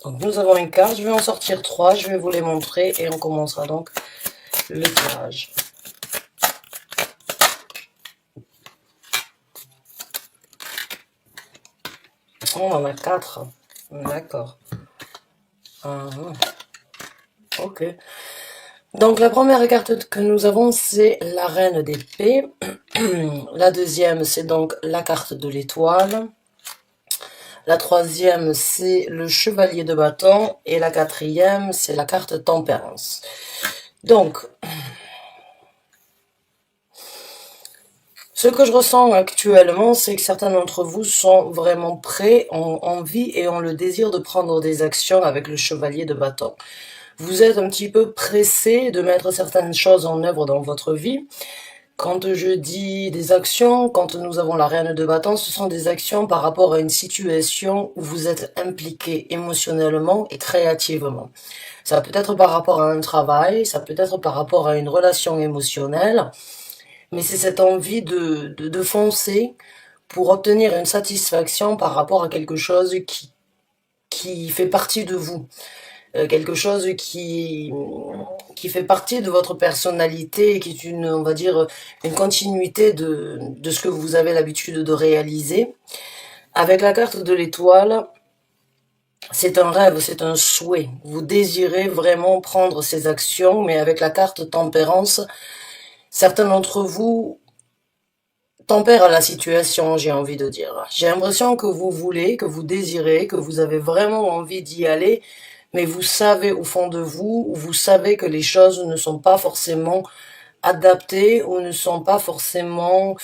Donc nous avons une carte, je vais en sortir 3, je vais vous les montrer et on commencera donc le tirage. On en a 4, d'accord. Ok. Donc la première carte que nous avons, c'est la reine d'épée. La deuxième, c'est donc la carte de l'étoile. La troisième, c'est le chevalier de bâton. Et la quatrième, c'est la carte tempérance. Donc, ce que je ressens actuellement, c'est que certains d'entre vous sont vraiment prêts, ont envie et ont le désir de prendre des actions avec le chevalier de bâton. Vous êtes un petit peu pressé de mettre certaines choses en œuvre dans votre vie. Quand je dis des actions, quand nous avons la reine de bâton, ce sont des actions par rapport à une situation où vous êtes impliqué émotionnellement et créativement. Ça peut être par rapport à un travail, ça peut être par rapport à une relation émotionnelle, mais c'est cette envie de foncer pour obtenir une satisfaction par rapport à quelque chose qui fait partie de vous. Quelque chose qui fait partie de votre personnalité, qui est une, on va dire, une continuité de ce que vous avez l'habitude de réaliser. Avec la carte de l'étoile, c'est un rêve, c'est un souhait. Vous désirez vraiment prendre ces actions, mais avec la carte tempérance, certains d'entre vous tempèrent la situation, j'ai envie de dire. J'ai l'impression que vous voulez, que vous désirez, que vous avez vraiment envie d'y aller, mais vous savez au fond de vous, vous savez que les choses ne sont pas forcément adaptées ou ne sont pas forcément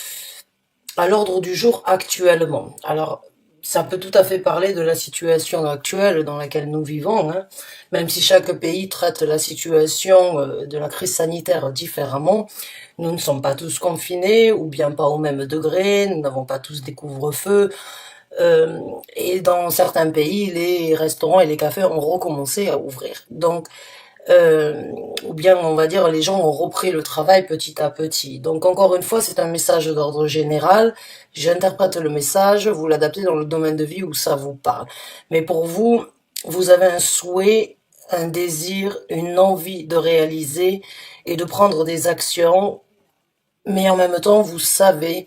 à l'ordre du jour actuellement. Alors, ça peut tout à fait parler de la situation actuelle dans laquelle nous vivons, hein, même si chaque pays traite la situation de la crise sanitaire différemment. Nous ne sommes pas tous confinés, ou bien pas au même degré, nous n'avons pas tous des couvre-feux, et dans certains pays, les restaurants et les cafés ont recommencé à ouvrir. Donc, ou bien on va dire les gens ont repris le travail petit à petit. Donc encore une fois, c'est un message d'ordre général. J'interprète le message, vous l'adaptez dans le domaine de vie où ça vous parle. Mais pour vous, vous avez un souhait, un désir, une envie de réaliser et de prendre des actions, mais en même temps, vous savez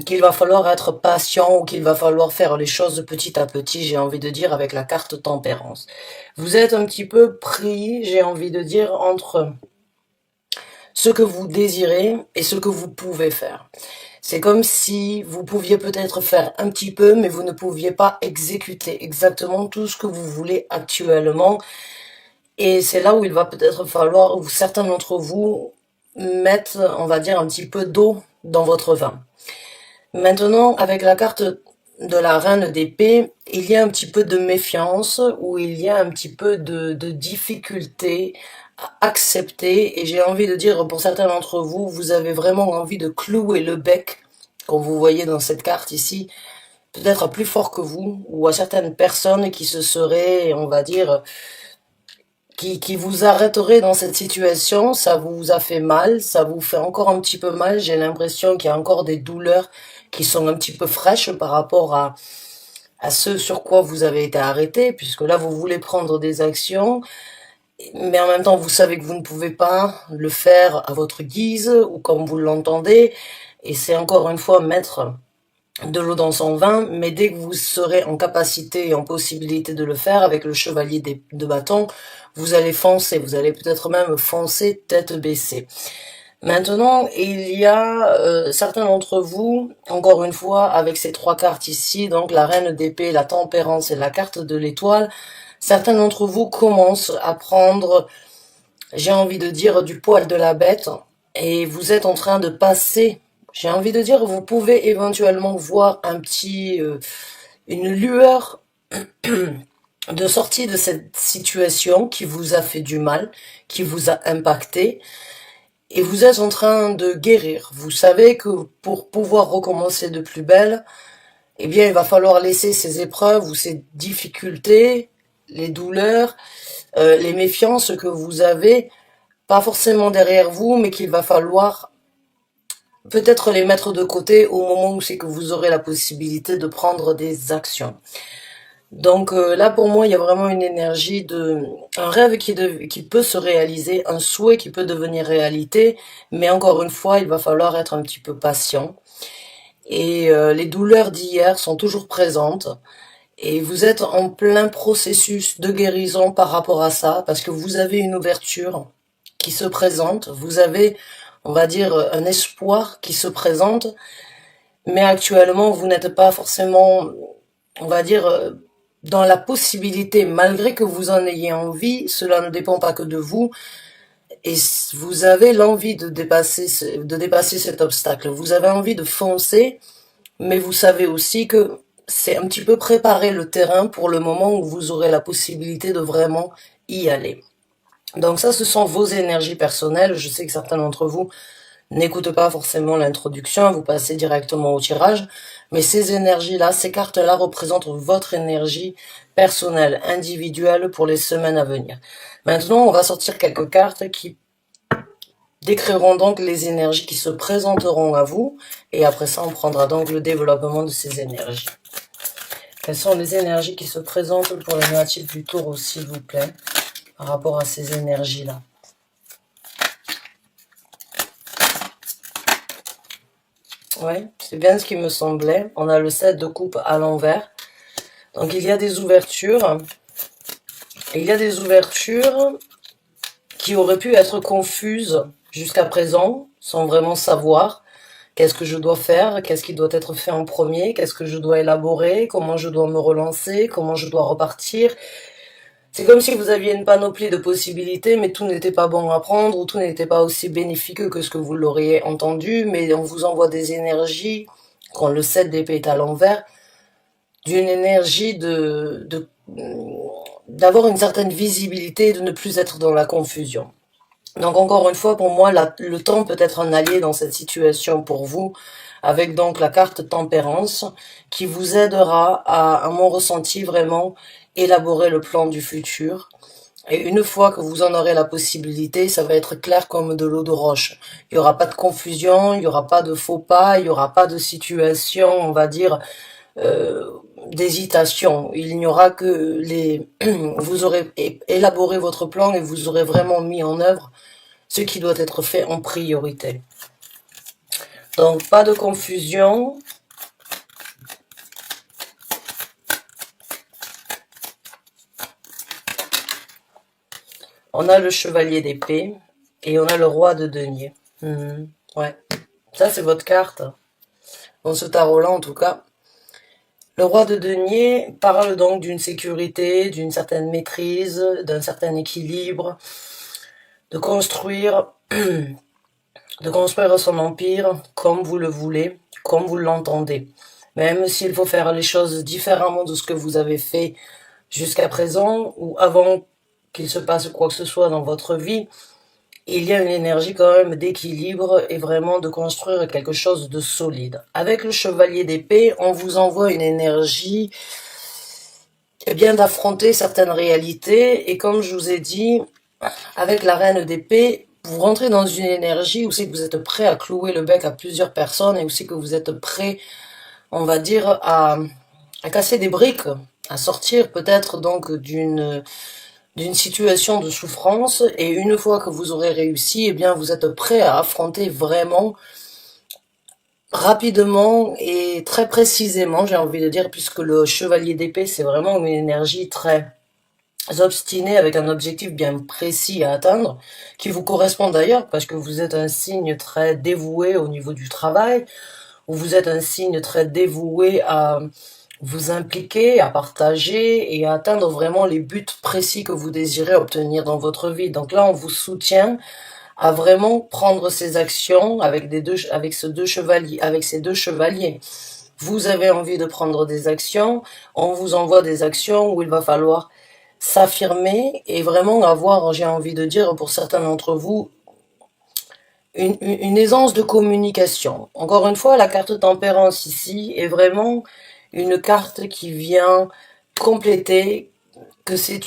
qu'il va falloir être patient ou qu'il va falloir faire les choses petit à petit, j'ai envie de dire, avec la carte tempérance. Vous êtes un petit peu pris, j'ai envie de dire, entre ce que vous désirez et ce que vous pouvez faire. C'est comme si vous pouviez peut-être faire un petit peu, mais vous ne pouviez pas exécuter exactement tout ce que vous voulez actuellement. Et c'est là où il va peut-être falloir, où certains d'entre vous mettent, on va dire, un petit peu d'eau dans votre vin. Maintenant, avec la carte de la reine d'épée, il y a un petit peu de méfiance, ou il y a un petit peu de difficulté à accepter, et j'ai envie de dire, pour certains d'entre vous, vous avez vraiment envie de clouer le bec, comme vous voyez dans cette carte ici, peut-être plus fort que vous, ou à certaines personnes qui se seraient, on va dire, qui vous arrêteraient dans cette situation, ça vous a fait mal, ça vous fait encore un petit peu mal, j'ai l'impression qu'il y a encore des douleurs qui sont un petit peu fraîches par rapport à ce sur quoi vous avez été arrêté, puisque là vous voulez prendre des actions, mais en même temps vous savez que vous ne pouvez pas le faire à votre guise ou comme vous l'entendez, et c'est encore une fois mettre de l'eau dans son vin, mais dès que vous serez en capacité et en possibilité de le faire avec le chevalier de bâton, vous allez foncer, vous allez peut-être même foncer tête baissée. Maintenant, il y a certains d'entre vous, encore une fois, avec ces 3 cartes ici, donc la reine d'épée, la tempérance et la carte de l'étoile, certains d'entre vous commencent à prendre, j'ai envie de dire, du poil de la bête, et vous êtes en train de passer, j'ai envie de dire, vous pouvez éventuellement voir un petit, une lueur de sortie de cette situation qui vous a fait du mal, qui vous a impacté, et vous êtes en train de guérir. Vous savez que pour pouvoir recommencer de plus belle, eh bien, il va falloir laisser ces épreuves ou ces difficultés, les douleurs, les méfiances que vous avez, pas forcément derrière vous, mais qu'il va falloir peut-être les mettre de côté au moment où c'est que vous aurez la possibilité de prendre des actions. Donc là, pour moi, il y a vraiment une énergie un rêve qui peut se réaliser, un souhait qui peut devenir réalité, mais encore une fois, il va falloir être un petit peu patient. Et les douleurs d'hier sont toujours présentes. Et vous êtes en plein processus de guérison par rapport à ça, parce que vous avez une ouverture qui se présente, vous avez, on va dire, un espoir qui se présente, mais actuellement, vous n'êtes pas forcément, on va dire, dans la possibilité, malgré que vous en ayez envie, cela ne dépend pas que de vous, et vous avez l'envie de dépasser cet obstacle. Vous avez envie de foncer, mais vous savez aussi que c'est un petit peu préparer le terrain pour le moment où vous aurez la possibilité de vraiment y aller. Donc ça, ce sont vos énergies personnelles. Je sais que certains d'entre vous n'écoutent pas forcément l'introduction, vous passez directement au tirage, mais ces énergies-là, ces cartes-là représentent votre énergie personnelle, individuelle pour les semaines à venir. Maintenant, on va sortir quelques cartes qui décriront donc les énergies qui se présenteront à vous, et après ça, on prendra donc le développement de ces énergies. Quelles sont les énergies qui se présentent pour les natifs du Taureau, s'il vous plaît, par rapport à ces énergies-là? Ouais, c'est bien ce qui me semblait. On a le 7 de coupe à l'envers. Donc il y a des ouvertures. Et il y a des ouvertures qui auraient pu être confuses jusqu'à présent, sans vraiment savoir qu'est-ce que je dois faire, qu'est-ce qui doit être fait en premier, qu'est-ce que je dois élaborer, comment je dois me relancer, comment je dois repartir. C'est comme si vous aviez une panoplie de possibilités, mais tout n'était pas bon à prendre, ou tout n'était pas aussi bénéfique que ce que vous l'auriez entendu, mais on vous envoie des énergies, quand le 7 d'épée est à l'envers, d'une énergie d'avoir une certaine visibilité et de ne plus être dans la confusion. Donc encore une fois, pour moi, le temps peut être un allié dans cette situation pour vous, avec donc la carte tempérance, qui vous aidera à mon ressenti, vraiment élaborer le plan du futur. Et une fois que vous en aurez la possibilité, ça va être clair comme de l'eau de roche. Il n'y aura pas de confusion, il n'y aura pas de faux pas, il n'y aura pas de situation, on va dire, euh, d'hésitation. Il n'y aura que vous aurez élaboré votre plan et vous aurez vraiment mis en œuvre ce qui doit être fait en priorité. Donc, pas de confusion. On a le chevalier d'épée et on a le roi de denier. Ouais, ça c'est votre carte. Dans ce tarot-là, en tout cas. Le roi de denier parle donc d'une sécurité, d'une certaine maîtrise, d'un certain équilibre, de construire son empire comme vous le voulez, comme vous l'entendez. Même s'il faut faire les choses différemment de ce que vous avez fait jusqu'à présent ou avant qu'il se passe quoi que ce soit dans votre vie, il y a une énergie quand même d'équilibre et vraiment de construire quelque chose de solide. Avec le chevalier d'épée, on vous envoie une énergie bien d'affronter certaines réalités et comme je vous ai dit, avec la reine d'épée, vous rentrez dans une énergie où c'est que vous êtes prêt à clouer le bec à plusieurs personnes et aussi que vous êtes prêt, on va dire, à casser des briques, à sortir peut-être donc d'une situation de souffrance et une fois que vous aurez réussi, eh bien vous êtes prêt à affronter vraiment rapidement et très précisément, j'ai envie de dire, puisque le chevalier d'épée c'est vraiment une énergie très obstinée avec un objectif bien précis à atteindre, qui vous correspond d'ailleurs parce que vous êtes un signe très dévoué au niveau du travail, ou vous êtes un signe très dévoué à vous impliquer, à partager et à atteindre vraiment les buts précis que vous désirez obtenir dans votre vie. Donc là, on vous soutient à vraiment prendre ces actions avec ces deux chevaliers. Vous avez envie de prendre des actions, on vous envoie des actions où il va falloir s'affirmer et vraiment avoir, j'ai envie de dire, pour certains d'entre vous, une aisance de communication. Encore une fois, la carte tempérance ici est vraiment une carte qui vient compléter que c'est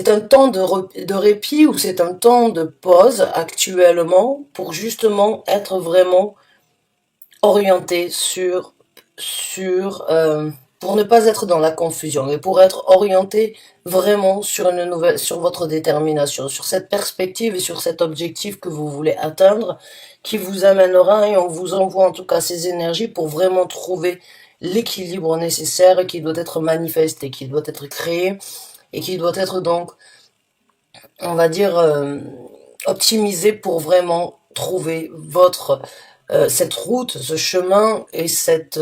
un temps de répit ou c'est un temps de pause actuellement pour justement être vraiment orienté sur pour ne pas être dans la confusion et pour être orienté vraiment sur une nouvelle, sur votre détermination, sur cette perspective et sur cet objectif que vous voulez atteindre, qui vous amènera, et on vous envoie en tout cas ces énergies pour vraiment trouver l'équilibre nécessaire qui doit être manifesté, qui doit être créé et qui doit être donc, on va dire, optimisé pour vraiment trouver cette route, ce chemin et cette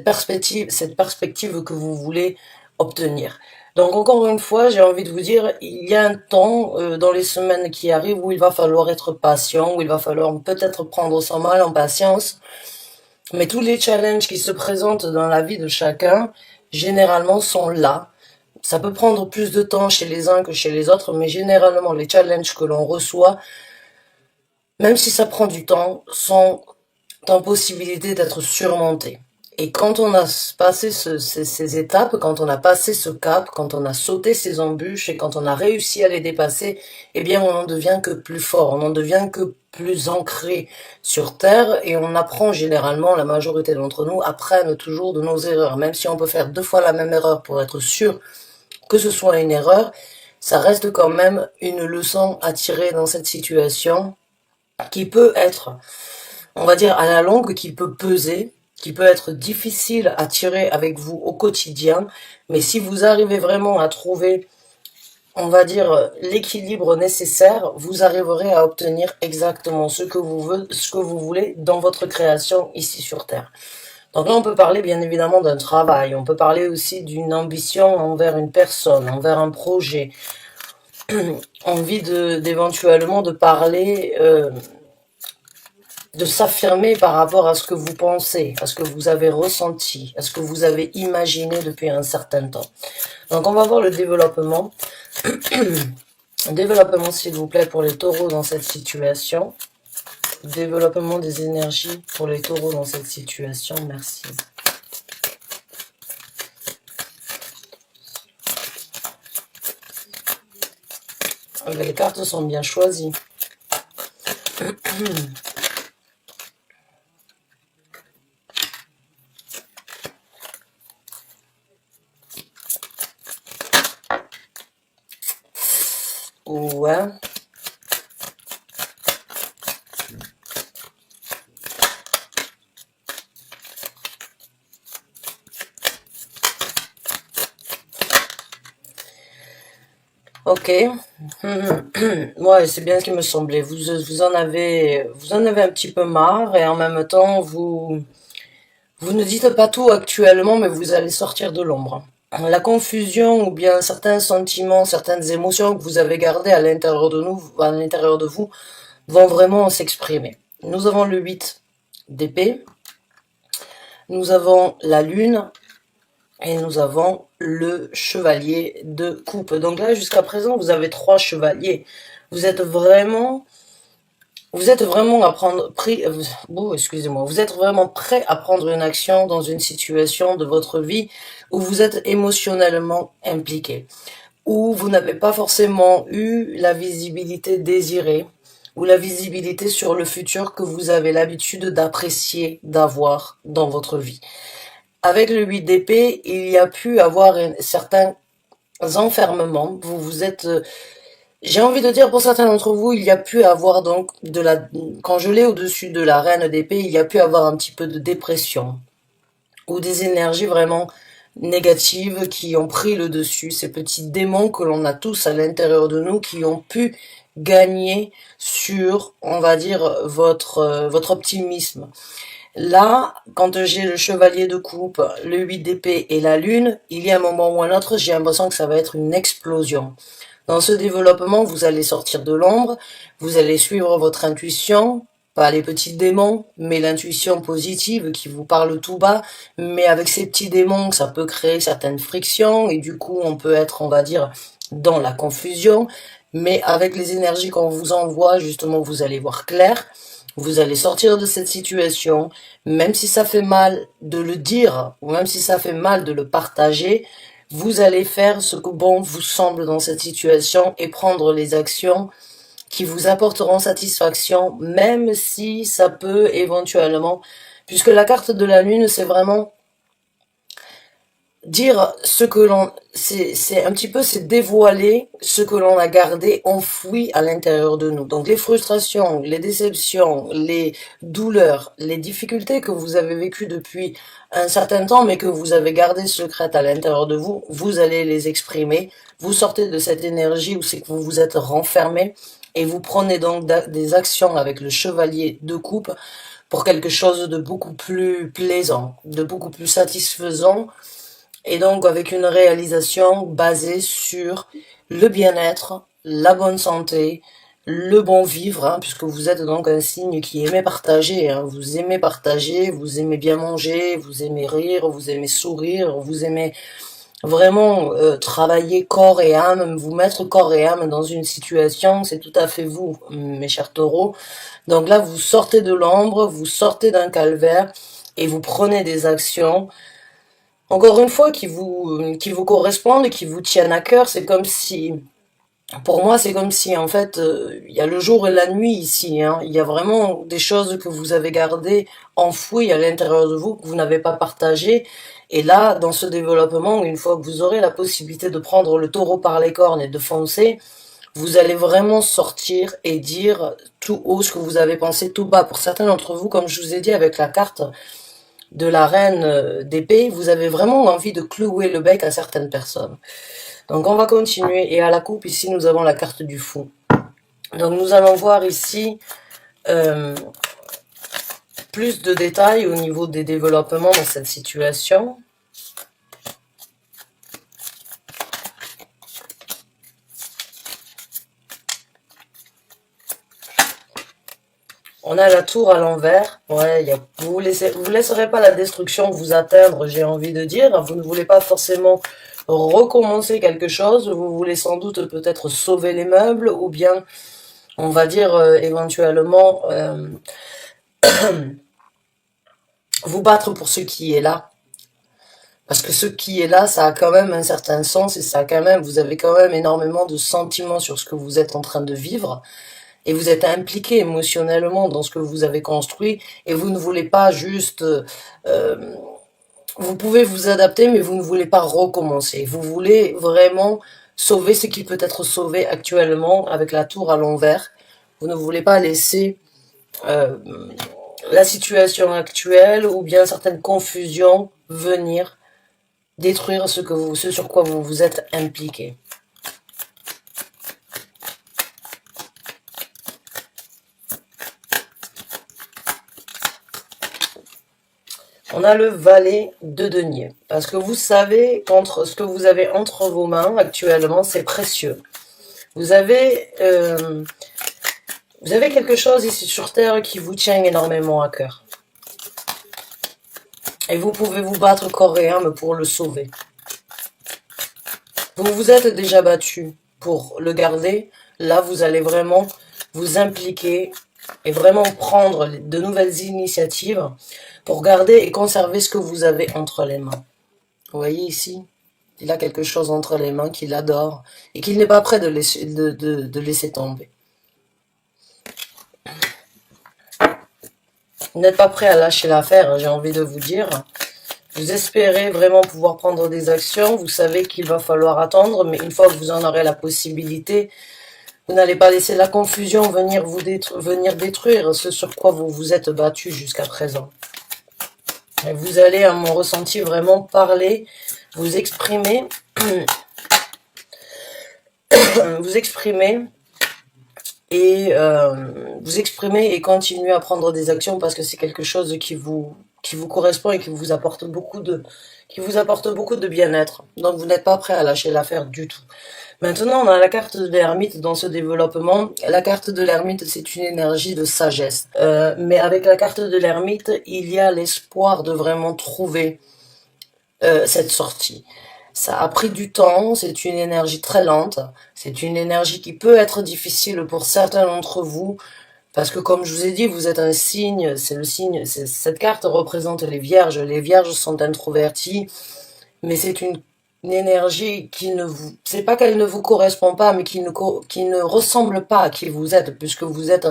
perspective que vous voulez obtenir. Donc encore une fois, j'ai envie de vous dire, il y a un temps dans les semaines qui arrivent où il va falloir être patient, où il va falloir peut-être prendre son mal en patience, mais tous les challenges qui se présentent dans la vie de chacun, généralement sont là. Ça peut prendre plus de temps chez les uns que chez les autres, mais généralement les challenges que l'on reçoit, même si ça prend du temps, sont en possibilité d'être surmontés. Et quand on a passé ces étapes, quand on a passé ce cap, quand on a sauté ces embûches et quand on a réussi à les dépasser, eh bien on n'en devient que plus fort, on n'en devient que plus ancré sur terre et on apprend généralement, la majorité d'entre nous apprennent toujours de nos erreurs. Même si on peut faire 2 fois la même erreur pour être sûr que ce soit une erreur, ça reste quand même une leçon à tirer dans cette situation qui peut être, on va dire à la longue, qui peut peser, qui peut être difficile à tirer avec vous au quotidien, mais si vous arrivez vraiment à trouver, on va dire, l'équilibre nécessaire, vous arriverez à obtenir exactement ce que vous voulez dans votre création ici sur Terre. Donc là, on peut parler bien évidemment d'un travail, on peut parler aussi d'une ambition envers une personne, envers un projet, envie d'éventuellement de parler, de s'affirmer par rapport à ce que vous pensez, à ce que vous avez ressenti, à ce que vous avez imaginé depuis un certain temps. Donc on va voir le développement. Développement s'il vous plaît pour les taureaux dans cette situation. Développement des énergies pour les taureaux dans cette situation, merci. Les cartes sont bien choisies. Ouais. Ok. Ouais, c'est bien ce qui me semblait. Vous en avez un petit peu marre et en même temps, vous ne dites pas tout actuellement, mais vous allez sortir de l'ombre. La confusion ou bien certains sentiments, certaines émotions que vous avez gardées à l'intérieur de nous, à l'intérieur de vous, vont vraiment s'exprimer. Nous avons le 8 d'épée, nous avons la lune et nous avons le chevalier de coupe. Donc là, jusqu'à présent, vous avez 3 chevaliers. Vous êtes vraiment à prendre, excusez-moi, vous êtes vraiment prêt à prendre une action dans une situation de votre vie où vous êtes émotionnellement impliqué, où vous n'avez pas forcément eu la visibilité désirée, ou la visibilité sur le futur que vous avez l'habitude d'apprécier, d'avoir dans votre vie. Avec le 8 d'épée, il y a pu avoir certains enfermements, vous êtes... j'ai envie de dire pour certains d'entre vous, il y a pu avoir donc quand je l'ai au-dessus de la reine d'épée, il y a pu avoir un petit peu de dépression ou des énergies vraiment négatives qui ont pris le dessus, ces petits démons que l'on a tous à l'intérieur de nous qui ont pu gagner sur, on va dire, votre optimisme. Là, quand j'ai le chevalier de coupe, le 8 d'épée et la lune, il y a un moment ou un autre, j'ai l'impression que ça va être une explosion. Dans ce développement, vous allez sortir de l'ombre, vous allez suivre votre intuition, pas les petits démons, mais l'intuition positive qui vous parle tout bas, mais avec ces petits démons, ça peut créer certaines frictions, et du coup, on peut être, on va dire, dans la confusion, mais avec les énergies qu'on vous envoie, justement, vous allez voir clair, vous allez sortir de cette situation, même si ça fait mal de le dire, ou même si ça fait mal de le partager, vous allez faire ce que bon vous semble dans cette situation et prendre les actions qui vous apporteront satisfaction, même si ça peut éventuellement, puisque la carte de la lune, c'est vraiment dire ce que l'on, c'est un petit peu, c'est dévoiler ce que l'on a gardé enfoui à l'intérieur de nous. Donc les frustrations, les déceptions, les douleurs, les difficultés que vous avez vécues depuis un certain temps, mais que vous avez gardées secrètes à l'intérieur de vous, vous allez les exprimer. Vous sortez de cette énergie où c'est que vous vous êtes renfermé et vous prenez donc des actions avec le chevalier de coupe pour quelque chose de beaucoup plus plaisant, de beaucoup plus satisfaisant, et donc avec une réalisation basée sur le bien-être, la bonne santé, le bon vivre, hein, puisque vous êtes donc un signe qui aimait partager, hein. Vous aimez partager, vous aimez bien manger, vous aimez rire, vous aimez sourire, vous aimez vraiment travailler corps et âme, vous mettre corps et âme dans une situation, c'est tout à fait vous, mes chers taureaux. Donc là, vous sortez de l'ombre, vous sortez d'un calvaire et vous prenez des actions, encore une fois, qui vous correspondent et qui vous tiennent à cœur. C'est comme si, pour moi, c'est comme si, en fait, il y a le jour et la nuit ici, hein. Il y a vraiment des choses que vous avez gardées enfouies à l'intérieur de vous, que vous n'avez pas partagées. Et là, dans ce développement, une fois que vous aurez la possibilité de prendre le taureau par les cornes et de foncer, vous allez vraiment sortir et dire tout haut ce que vous avez pensé tout bas. Pour certains d'entre vous, comme je vous ai dit avec la carte de la reine d'épée, vous avez vraiment envie de clouer le bec à certaines personnes. Donc on va continuer, et à la coupe, ici, nous avons la carte du fou. Donc nous allons voir ici plus de détails au niveau des développements dans cette situation. On a la tour à l'envers. Ouais, vous laisserez pas la destruction vous atteindre, j'ai envie de dire. Vous ne voulez pas forcément recommencer quelque chose. Vous voulez sans doute peut-être sauver les meubles, ou bien, on va dire, éventuellement, vous battre pour ce qui est là. Parce que ce qui est là, ça a quand même un certain sens, et ça a quand même, vous avez quand même énormément de sentiments sur ce que vous êtes en train de vivre. Et vous êtes impliqué émotionnellement dans ce que vous avez construit, et vous ne voulez pas juste... vous pouvez vous adapter, mais vous ne voulez pas recommencer. Vous voulez vraiment sauver ce qui peut être sauvé actuellement avec la tour à l'envers. Vous ne voulez pas laisser la situation actuelle ou bien certaines confusions venir détruire ce sur quoi vous vous êtes impliqué. On a le valet de denier. Parce que vous savez qu'entre ce que vous avez entre vos mains actuellement, c'est précieux. Vous avez quelque chose ici sur Terre qui vous tient énormément à cœur. Et vous pouvez vous battre corps et âme pour le sauver. Vous vous êtes déjà battu pour le garder. Là, vous allez vraiment vous impliquer et vraiment prendre de nouvelles initiatives pour garder et conserver ce que vous avez entre les mains. Vous voyez ici, il a quelque chose entre les mains qu'il adore et qu'il n'est pas prêt de laisser tomber. Vous n'êtes pas prêt à lâcher l'affaire, j'ai envie de vous dire. Vous espérez vraiment pouvoir prendre des actions. Vous savez qu'il va falloir attendre, mais une fois que vous en aurez la possibilité, vous n'allez pas laisser la confusion venir détruire ce sur quoi vous vous êtes battu jusqu'à présent. Et vous allez, à mon ressenti, vraiment parler, vous exprimer, et continuer à prendre des actions, parce que c'est quelque chose qui vous correspond et qui vous apporte beaucoup de bien-être. Donc vous n'êtes pas prêt à lâcher l'affaire du tout. Maintenant, on a la carte de l'ermite dans ce développement. La carte de l'ermite, c'est une énergie de sagesse. Mais avec la carte de l'ermite, il y a l'espoir de vraiment trouver cette sortie. Ça a pris du temps, c'est une énergie très lente, c'est une énergie qui peut être difficile pour certains d'entre vous, parce que comme je vous ai dit, vous êtes un signe, cette carte représente les vierges sont introverties, mais c'est une énergie c'est pas qu'elle ne vous correspond pas, mais qui ne ressemble pas à qui vous êtes, puisque vous êtes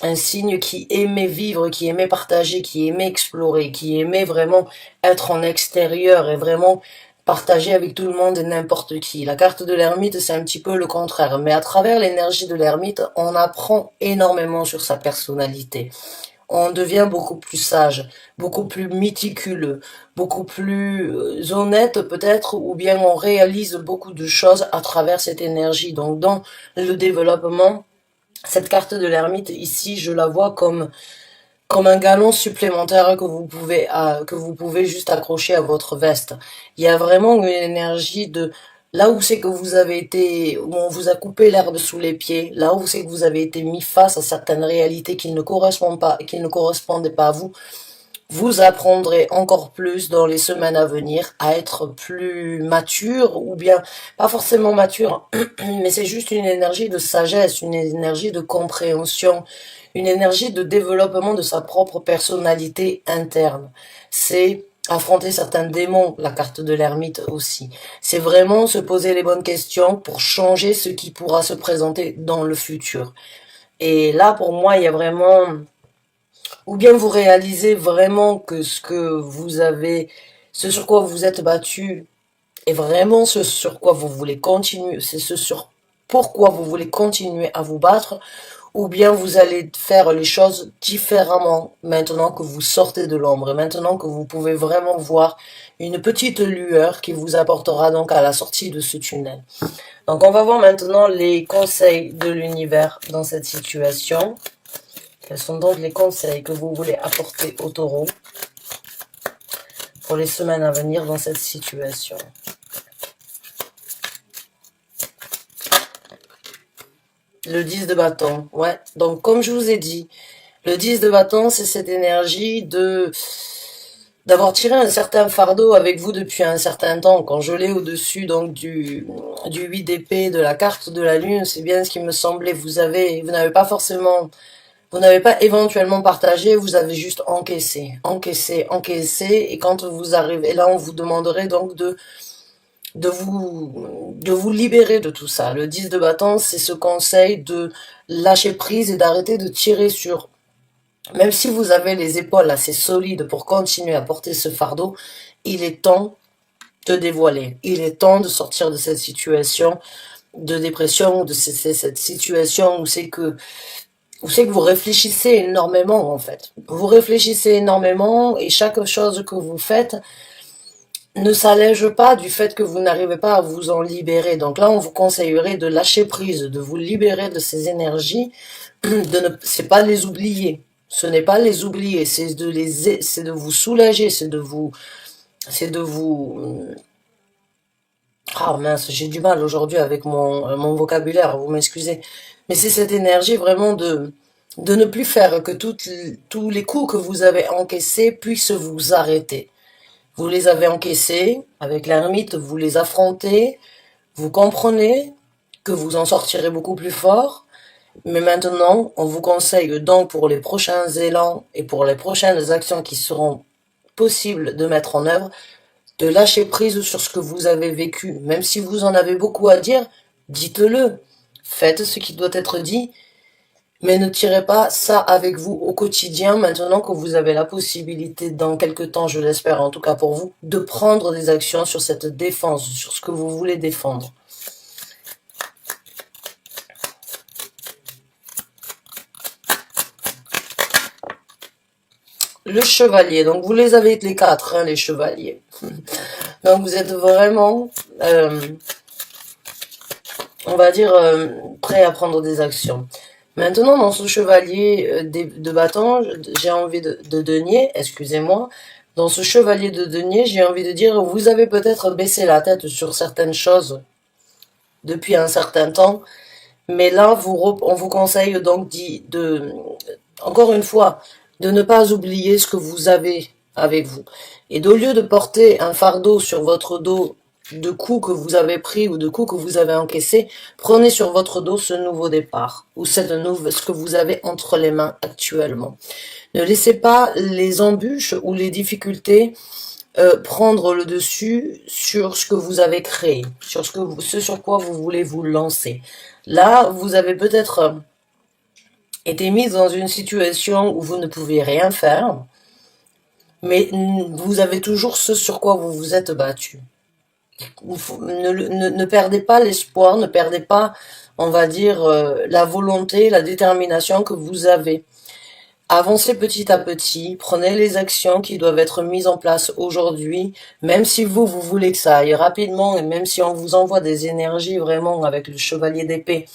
un signe qui aimait vivre, qui aimait partager, qui aimait explorer, qui aimait vraiment être en extérieur et vraiment partager avec tout le monde et n'importe qui. La carte de l'ermite, c'est un petit peu le contraire. Mais à travers l'énergie de l'ermite, on apprend énormément sur sa personnalité. On devient beaucoup plus sage, beaucoup plus méticuleux, beaucoup plus honnête peut-être, ou bien on réalise beaucoup de choses à travers cette énergie. Donc dans le développement, cette carte de l'ermite ici, je la vois comme un galon supplémentaire que vous pouvez juste accrocher à votre veste. Il y a vraiment une énergie de là où c'est que vous avez été, où on vous a coupé l'herbe sous les pieds, là où c'est que vous avez été mis face à certaines réalités qui ne correspondent pas, qui ne correspondaient pas à vous. Vous apprendrez encore plus dans les semaines à venir à être plus mature, ou bien pas forcément mature, mais c'est juste une énergie de sagesse, une énergie de compréhension, une énergie de développement de sa propre personnalité interne. C'est affronter certains démons, la carte de l'ermite aussi. C'est vraiment se poser les bonnes questions pour changer ce qui pourra se présenter dans le futur. Et là, pour moi, il y a vraiment ou bien vous réalisez vraiment que ce que vous avez, ce sur quoi vous êtes battu est vraiment ce sur quoi vous voulez continuer, c'est ce sur pourquoi vous voulez continuer à vous battre, ou bien vous allez faire les choses différemment maintenant que vous sortez de l'ombre et maintenant que vous pouvez vraiment voir une petite lueur qui vous apportera donc à la sortie de ce tunnel. Donc on va voir maintenant les conseils de l'univers dans cette situation. Quels sont donc les conseils que vous voulez apporter au taureau pour les semaines à venir dans cette situation? Le 10 de bâton, ouais. Donc comme je vous ai dit, le 10 de bâton, c'est cette énergie d'avoir tiré un certain fardeau avec vous depuis un certain temps. Quand je l'ai au-dessus donc du 8 d'épée de la carte de la lune, c'est bien ce qui me semblait. Vous n'avez pas forcément... Vous n'avez pas éventuellement partagé, vous avez juste encaissé, encaissé, encaissé, et quand vous arrivez là, on vous demanderait donc de vous libérer de tout ça. Le 10 de bâton, c'est ce conseil de lâcher prise et d'arrêter de tirer sur, même si vous avez les épaules assez solides pour continuer à porter ce fardeau, il est temps de dévoiler. Il est temps de sortir de cette situation de dépression, de cette situation où c'est que vous réfléchissez énormément, en fait. Vous réfléchissez énormément et chaque chose que vous faites ne s'allège pas du fait que vous n'arrivez pas à vous en libérer. Donc là, on vous conseillerait de lâcher prise, de vous libérer de ces énergies, c'est pas les oublier. Ce n'est pas les oublier, c'est de vous soulager, c'est de vous, ah mince, j'ai du mal aujourd'hui avec mon vocabulaire, vous m'excusez. Mais c'est cette énergie vraiment de ne plus faire que tous les coups que vous avez encaissés puissent vous arrêter. Vous les avez encaissés, avec l'ermite, vous les affrontez, vous comprenez que vous en sortirez beaucoup plus fort. Mais maintenant, on vous conseille donc pour les prochains élans et pour les prochaines actions qui seront possibles de mettre en œuvre, de lâcher prise sur ce que vous avez vécu. Même si vous en avez beaucoup à dire, dites-le. Faites ce qui doit être dit, mais ne tirez pas ça avec vous au quotidien maintenant que vous avez la possibilité, dans quelques temps, je l'espère en tout cas pour vous, de prendre des actions sur cette défense, sur ce que vous voulez défendre. Le chevalier, donc vous les avez les quatre, hein, les chevaliers. Donc vous êtes vraiment, on va dire, prêt à prendre des actions. Maintenant, dans ce chevalier de bâton, j'ai envie de denier, excusez-moi, dans ce chevalier de denier, j'ai envie de dire, vous avez peut-être baissé la tête sur certaines choses depuis un certain temps, mais là, on vous conseille donc encore une fois, de ne pas oublier ce que vous avez avec vous. Et au lieu de porter un fardeau sur votre dos de coups que vous avez pris ou de coups que vous avez encaissés, prenez sur votre dos ce nouveau départ ou ce que vous avez entre les mains actuellement. Ne laissez pas les embûches ou les difficultés prendre le dessus sur ce que vous avez créé, sur ce sur quoi vous voulez vous lancer. Là, vous avez peut-être été mise dans une situation où vous ne pouvez rien faire, mais vous avez toujours ce sur quoi vous vous êtes battu. Ne perdez pas l'espoir, ne perdez pas, on va dire, la volonté, la détermination que vous avez. Avancez petit à petit, prenez les actions qui doivent être mises en place aujourd'hui, même si vous voulez que ça aille rapidement, et même si on vous envoie des énergies vraiment avec le chevalier d'épée,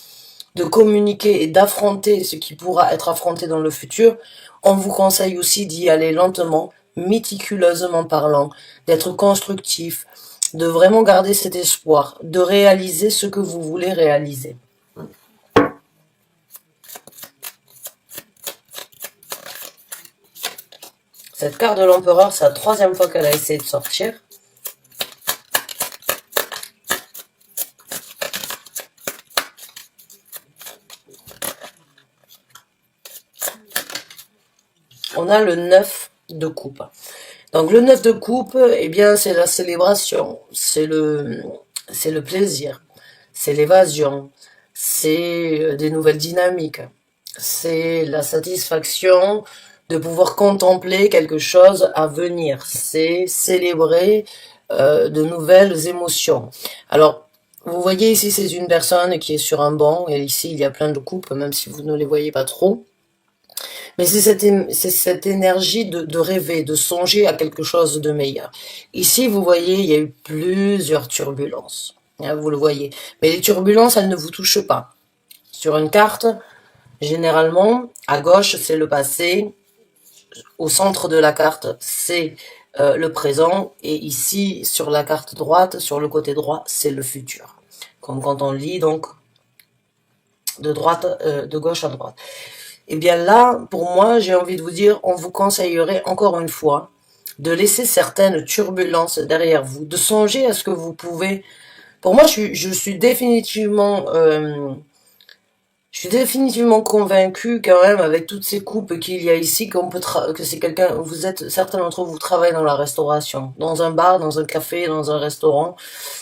de communiquer et d'affronter ce qui pourra être affronté dans le futur, on vous conseille aussi d'y aller lentement, méticuleusement parlant, d'être constructif, de vraiment garder cet espoir, de réaliser ce que vous voulez réaliser. Cette carte de l'empereur, c'est la troisième fois qu'elle a essayé de sortir. On a le 9 de coupe. Donc le 9 de coupe, eh bien c'est la célébration, c'est le plaisir, c'est l'évasion, c'est des nouvelles dynamiques, c'est la satisfaction de pouvoir contempler quelque chose à venir, c'est célébrer de nouvelles émotions. Alors, vous voyez ici, c'est une personne qui est sur un banc, et ici il y a plein de coupes, même si vous ne les voyez pas trop. Mais c'est cette énergie de rêver, de songer à quelque chose de meilleur. Ici, vous voyez, il y a eu plusieurs turbulences. Vous le voyez. Mais les turbulences, elles ne vous touchent pas. Sur une carte, généralement, à gauche, c'est le passé. Au centre de la carte, c'est le présent. Et ici, sur la carte droite, sur le côté droit, c'est le futur. Comme quand on lit, donc, de gauche à droite. Eh bien là, pour moi, j'ai envie de vous dire, on vous conseillerait encore une fois de laisser certaines turbulences derrière vous, de songer à ce que vous pouvez. Pour moi, je suis définitivement convaincue quand même avec toutes ces coupes qu'il y a ici que c'est quelqu'un. Certains d'entre vous travaillent dans la restauration, dans un bar, dans un café, dans un restaurant,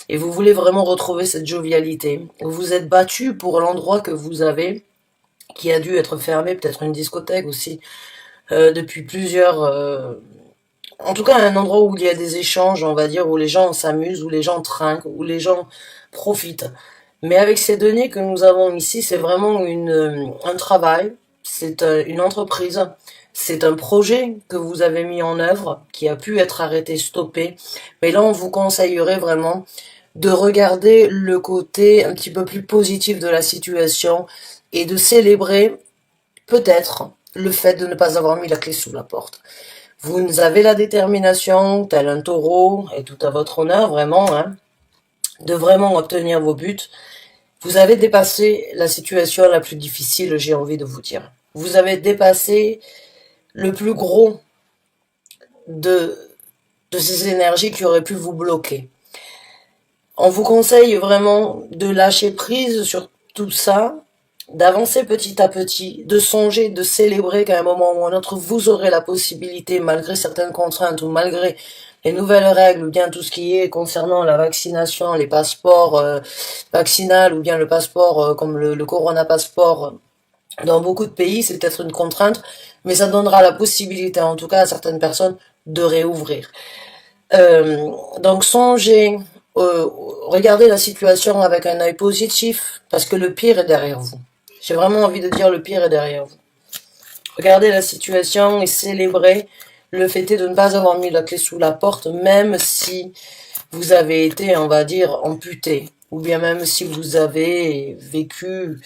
et vous voulez vraiment retrouver cette jovialité. Vous vous êtes battu pour l'endroit que vous avez, qui a dû être fermé, peut-être une discothèque aussi, depuis plusieurs... en tout cas, un endroit où il y a des échanges, on va dire, où les gens s'amusent, où les gens trinquent, où les gens profitent. Mais avec ces données que nous avons ici, c'est vraiment un travail, c'est une entreprise, c'est un projet que vous avez mis en œuvre, qui a pu être arrêté, stoppé. Mais là, on vous conseillerait vraiment de regarder le côté un petit peu plus positif de la situation et de célébrer peut-être le fait de ne pas avoir mis la clé sous la porte. Vous avez la détermination, tel un taureau, et tout à votre honneur, vraiment, hein, de vraiment obtenir vos buts. Vous avez dépassé la situation la plus difficile, j'ai envie de vous dire. Vous avez dépassé le plus gros de, de ces énergies qui auraient pu vous bloquer. On vous conseille vraiment de lâcher prise sur tout ça, d'avancer petit à petit, de songer, de célébrer qu'à un moment ou à un autre, vous aurez la possibilité, malgré certaines contraintes ou malgré les nouvelles règles ou bien tout ce qui est concernant la vaccination, les passeports vaccinaux ou bien le passeport comme le Corona Passeport dans beaucoup de pays, c'est peut-être une contrainte, mais ça donnera la possibilité en tout cas à certaines personnes de réouvrir. Donc songez, regardez la situation avec un œil positif, parce que le pire est derrière vous. J'ai vraiment envie de dire le pire est derrière vous. Regardez la situation et célébrez le fait de ne pas avoir mis la clé sous la porte, même si vous avez été, on va dire, amputé, ou bien même si vous avez vécu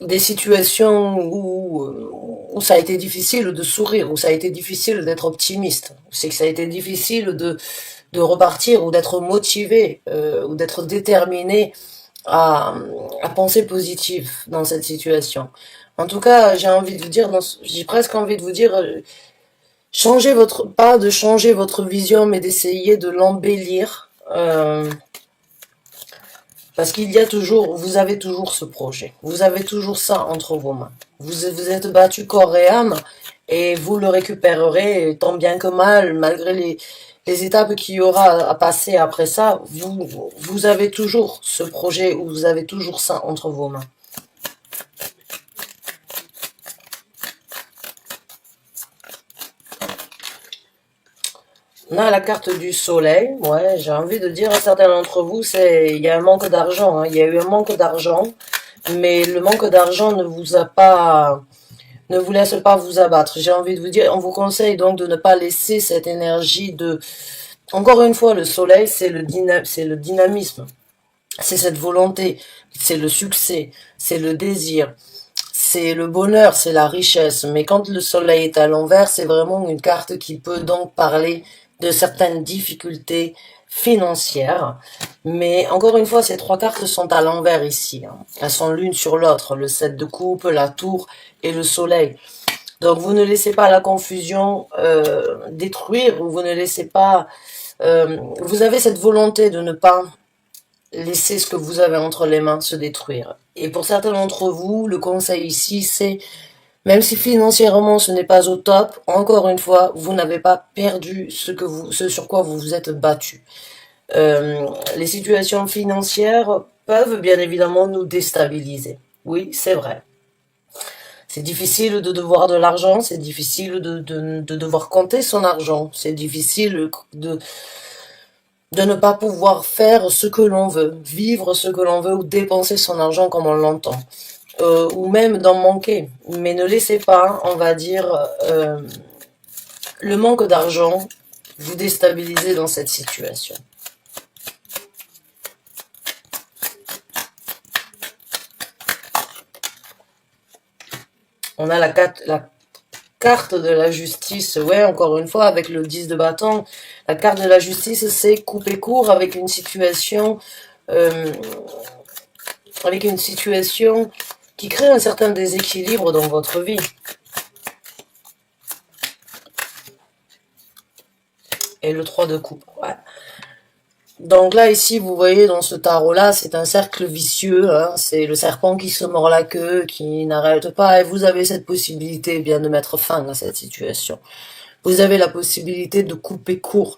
des situations où ça a été difficile de sourire, où ça a été difficile d'être optimiste, c'est que ça a été difficile de repartir ou d'être motivé ou d'être déterminé à, à penser positif dans cette situation. En tout cas, j'ai envie de vous dire, j'ai presque envie de vous dire, pas de changer votre vision, mais d'essayer de l'embellir. Parce qu'il y a toujours, vous avez toujours ce projet. Vous avez toujours ça entre vos mains. Vous êtes battu corps et âme et vous le récupérerez tant bien que mal, malgré les étapes qu'il y aura à passer après ça. Vous avez toujours ce projet où vous avez toujours ça entre vos mains. On a la carte du soleil. Ouais, j'ai envie de dire à certains d'entre vous, il y a un manque d'argent, hein. Il y a eu un manque d'argent, mais le manque d'argent ne vous laisse pas vous abattre. J'ai envie de vous dire, on vous conseille donc de ne pas laisser cette énergie de, encore une fois, le soleil, c'est le dynamisme. C'est cette volonté, c'est le succès, c'est le désir, c'est le bonheur, c'est la richesse. Mais quand le soleil est à l'envers, c'est vraiment une carte qui peut donc parler de certaines difficultés financières. Mais encore une fois, ces trois cartes sont à l'envers ici, hein. Elles sont l'une sur l'autre, le 7 de coupe, la tour et le soleil. Donc vous ne laissez pas la confusion détruire, ou vous ne laissez pas... vous avez cette volonté de ne pas laissez ce que vous avez entre les mains se détruire. Et pour certains d'entre vous, le conseil ici, c'est, même si financièrement ce n'est pas au top, encore une fois, vous n'avez pas perdu ce sur quoi vous vous êtes battu. Les situations financières peuvent bien évidemment nous déstabiliser. Oui, c'est vrai. C'est difficile de devoir de l'argent, c'est difficile de devoir compter son argent, c'est difficile de ne pas pouvoir faire ce que l'on veut, vivre ce que l'on veut ou dépenser son argent comme on l'entend, ou même d'en manquer. Mais ne laissez pas, on va dire, le manque d'argent vous déstabiliser dans cette situation. On a la carte de la justice, ouais, encore une fois, avec le 10 de bâton. La carte de la justice, c'est couper court avec une situation qui crée un certain déséquilibre dans votre vie. Et le 3 de coupe, ouais. Donc là, ici, vous voyez, dans ce tarot-là, c'est un cercle vicieux, hein. C'est le serpent qui se mord la queue, qui n'arrête pas, et vous avez cette possibilité, eh bien, de mettre fin à cette situation. Vous avez la possibilité de couper court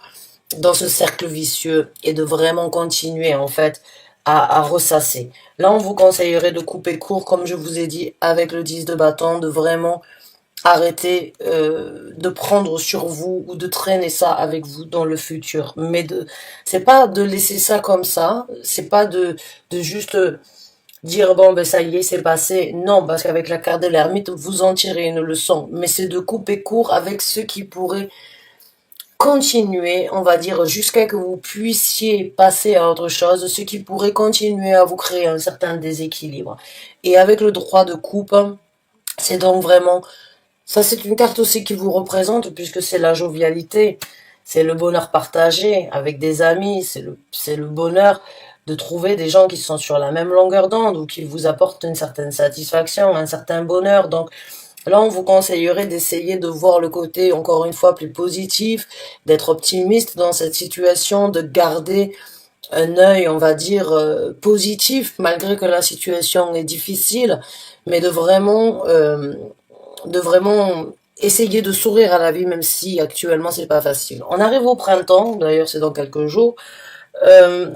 dans ce cercle vicieux et de vraiment continuer, en fait, à ressasser. Là, on vous conseillerait de couper court, comme je vous ai dit, avec le 10 de bâton, de vraiment arrêter de prendre sur vous ou de traîner ça avec vous dans le futur. Mais c'est pas de laisser ça comme ça, c'est pas de juste dire bon ben ça y est c'est passé. Non, parce qu'avec la carte de l'ermite vous en tirez une leçon. Mais c'est de couper court avec ceux qui pourraient continuer, on va dire, jusqu'à que vous puissiez passer à autre chose, ce qui pourrait continuer à vous créer un certain déséquilibre. Et avec le droit de coupe, c'est donc vraiment ça, c'est une carte aussi qui vous représente, puisque c'est la jovialité, c'est le bonheur partagé avec des amis, c'est le bonheur de trouver des gens qui sont sur la même longueur d'onde ou qui vous apportent une certaine satisfaction, un certain bonheur. Donc là, on vous conseillerait d'essayer de voir le côté, encore une fois, plus positif, d'être optimiste dans cette situation, de garder un œil, on va dire, positif, malgré que la situation est difficile, mais de vraiment essayer de sourire à la vie, même si actuellement c'est pas facile. On arrive au printemps, d'ailleurs c'est dans quelques jours, euh,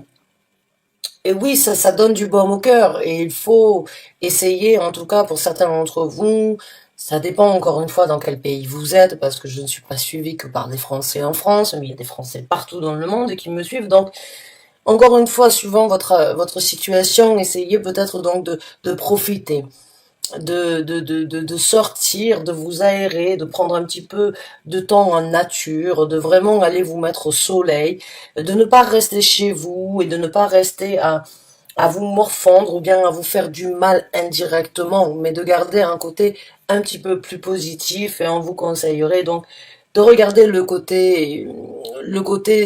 et oui, ça donne du baume au cœur, et il faut essayer, en tout cas pour certains d'entre vous, ça dépend encore une fois dans quel pays vous êtes, parce que je ne suis pas suivie que par des Français en France, mais il y a des Français partout dans le monde qui me suivent, donc encore une fois, suivant votre situation, essayez peut-être donc de profiter de sortir, de vous aérer, de prendre un petit peu de temps en nature, de vraiment aller vous mettre au soleil, de ne pas rester chez vous et de ne pas rester à vous morfondre ou bien à vous faire du mal indirectement, mais de garder un côté un petit peu plus positif et on vous conseillerait donc de regarder le côté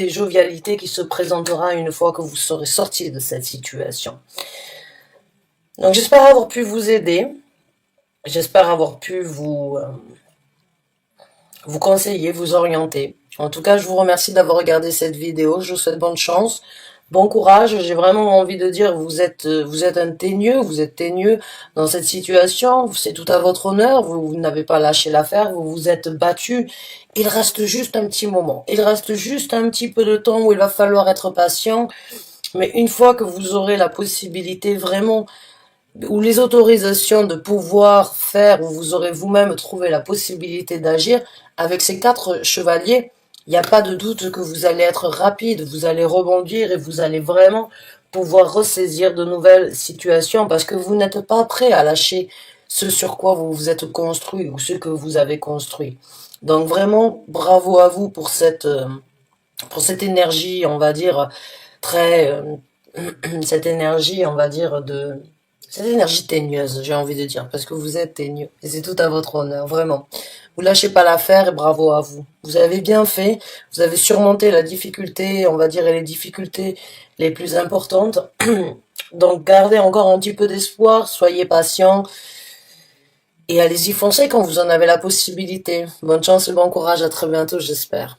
jovialité qui se présentera une fois que vous serez sorti de cette situation. Donc j'espère avoir pu vous aider. J'espère avoir pu vous conseiller, vous orienter. En tout cas, je vous remercie d'avoir regardé cette vidéo. Je vous souhaite bonne chance, bon courage. J'ai vraiment envie de dire, vous êtes vous êtes teigneux dans cette situation. C'est tout à votre honneur. Vous n'avez pas lâché l'affaire. Vous vous êtes battu. Il reste juste un petit moment. Il reste juste un petit peu de temps où il va falloir être patient. Mais une fois que vous aurez la possibilité vraiment ou les autorisations de pouvoir faire, où vous aurez vous-même trouvé la possibilité d'agir, avec ces quatre chevaliers, Il n'y a pas de doute que vous allez être rapide, vous allez rebondir et vous allez vraiment pouvoir ressaisir de nouvelles situations parce que vous n'êtes pas prêt à lâcher ce sur quoi vous vous êtes construit ou ce que vous avez construit. Donc vraiment, bravo à vous pour cette énergie, on va dire, très, cette énergie, on va dire, cette énergie teigneuse, j'ai envie de dire, parce que vous êtes teigneux. Et c'est tout à votre honneur, vraiment. Vous lâchez pas l'affaire et bravo à vous. Vous avez bien fait, vous avez surmonté la difficulté, on va dire, et les difficultés les plus importantes. Donc gardez encore un petit peu d'espoir, soyez patient et allez-y foncer quand vous en avez la possibilité. Bonne chance et bon courage, à très bientôt, j'espère.